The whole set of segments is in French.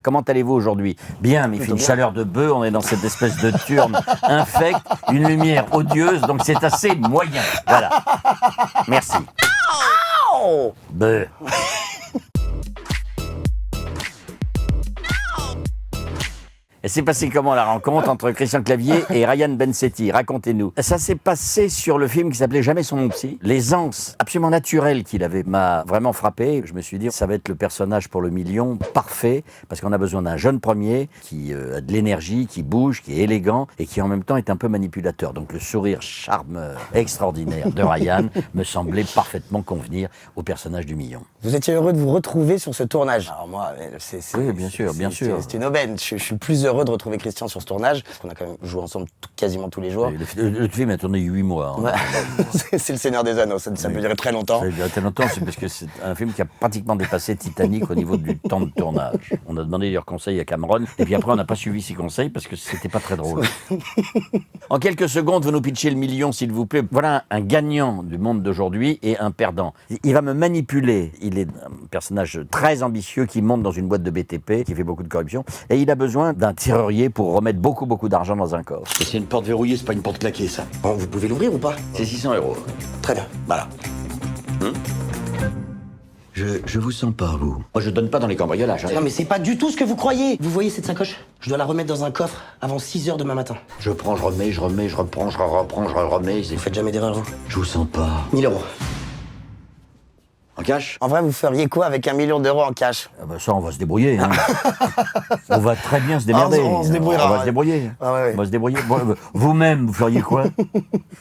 Comment allez-vous aujourd'hui? Bien, mais il fait une chaleur de bœuf, on est dans cette espèce de turne infecte, une lumière odieuse, donc c'est assez moyen. Voilà. Merci. Bœuf. Et c'est passé comment la rencontre entre Christian Clavier et Ryan Bensetti? Racontez-nous. Ça s'est passé sur le film qui s'appelait Jamais son mon psy. L'aisance absolument naturelle qu'il avait m'a vraiment frappé. Je me suis dit, ça va être le personnage pour le million parfait, parce qu'on a besoin d'un jeune premier qui a de l'énergie, qui bouge, qui est élégant et qui en même temps est un peu manipulateur. Donc le sourire charmeur extraordinaire de Ryan me semblait parfaitement convenir au personnage du million. Vous étiez heureux de vous retrouver sur ce tournage? Alors moi, oui, bien sûr, bien sûr. C'est une aubaine. Je suis plus heureux de retrouver Christian sur ce tournage, parce qu'on a quand même joué ensemble quasiment tous les jours. Le film a tourné 8 mois. Hein. Ouais. C'est le Seigneur des Anneaux, ça peut durer très longtemps. Ça peut durer très longtemps, c'est parce que c'est un film qui a pratiquement dépassé Titanic au niveau du temps de tournage. On a demandé leurs conseils à Cameron, et puis après on n'a pas suivi ses conseils parce que c'était pas très drôle. En quelques secondes, vous nous pitchez le million, s'il vous plaît. Voilà un gagnant du monde d'aujourd'hui et un perdant. Il va me manipuler. Il est un personnage très ambitieux qui monte dans une boîte de BTP, qui fait beaucoup de corruption, et il a besoin d'un tireur pour remettre beaucoup d'argent dans un coffre. C'est une porte verrouillée, c'est pas une porte claquée, ça. Bon, vous pouvez l'ouvrir ou pas? C'est 600 €. Très bien. Voilà. Je vous sens pas, vous. Moi, je donne pas dans les cambriolages. Hein. Non, mais c'est pas du tout ce que vous croyez. Vous voyez cette sacoche? Je dois la remettre dans un coffre avant 6 h demain matin. Je prends, je remets, je reprends, je reprends, je remets. Vous faites jamais d'erreur, vous? Je vous sens pas. 1 000 €. En cash? En vrai, vous feriez quoi avec 1 million d'euros en cash? Ah bah ça, on va se débrouiller. Hein. On va très bien se démerder. On se débrouillera. On va se débrouiller. Ah ouais. On va se débrouiller. Vous-même, vous feriez quoi?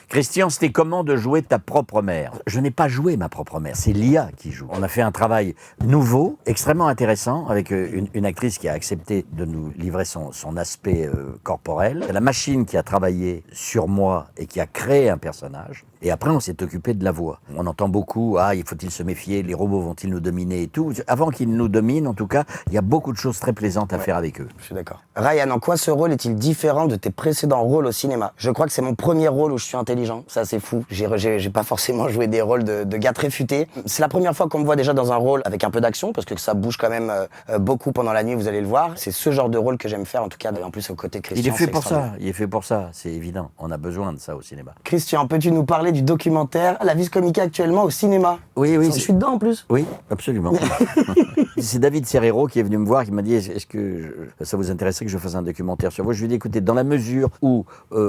Christian, c'était comment de jouer ta propre mère? Je n'ai pas joué ma propre mère, c'est l'IA qui joue. On a fait un travail nouveau, extrêmement intéressant, avec une actrice qui a accepté de nous livrer son aspect corporel. C'est la machine qui a travaillé sur moi et qui a créé un personnage. Et après, on s'est occupé de la voix. On entend beaucoup, il faut-il se méfier, les robots vont-ils nous dominer et tout. Avant qu'ils nous dominent, en tout cas, il y a beaucoup de choses très plaisantes à faire avec eux. Je suis d'accord. Ryan, en quoi ce rôle est-il différent de tes précédents rôles au cinéma? Je crois que c'est mon premier rôle où je suis intelligent. Ça, c'est fou. J'ai pas forcément joué des rôles de gars très futés. C'est la première fois qu'on me voit déjà dans un rôle avec un peu d'action, parce que ça bouge quand même beaucoup pendant la nuit, vous allez le voir. C'est ce genre de rôle que j'aime faire, en tout cas, en plus au côté Christian. Il est fait pour ça, c'est évident. On a besoin de ça au cinéma. Christian, peux-tu nous parler du documentaire La Vis Comica actuellement au cinéma? Oui. Je suis dedans en plus. Oui, absolument. C'est David Serrero qui est venu me voir, qui m'a dit, est-ce que ça vous intéresserait que je fasse un documentaire sur vous? Je lui ai dit, écoutez, dans la mesure où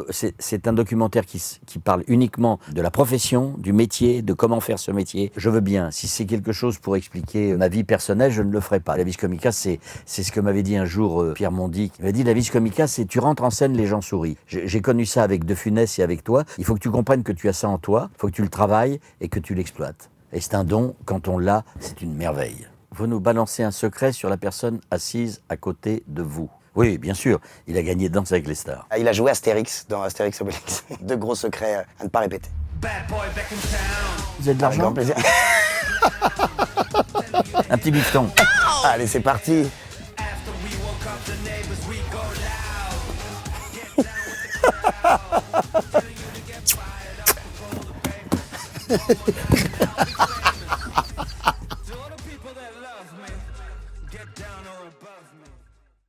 c'est un documentaire qui parle uniquement de la profession, du métier, de comment faire ce métier, je veux bien. Si c'est quelque chose pour expliquer ma vie personnelle, je ne le ferai pas. La Vis Comica, c'est ce que m'avait dit un jour Pierre Mondy. Il m'a dit, la Vis Comica, c'est tu rentres en scène, les gens sourient. J'ai connu ça avec De Funès et avec toi. Il faut que tu comprennes que tu as ça en toi, il faut que tu le travailles et que tu l'exploites. Et c'est un don, quand on l'a, c'est une merveille. Vous nous balancez un secret sur la personne assise à côté de vous. Oui, bien sûr, il a gagné Danse avec les stars. Il a joué Astérix dans Astérix Obélix. 2 gros secrets à ne pas répéter. Vous avez de l'argent? Grand plaisir. Un petit bifton. Allez, c'est parti.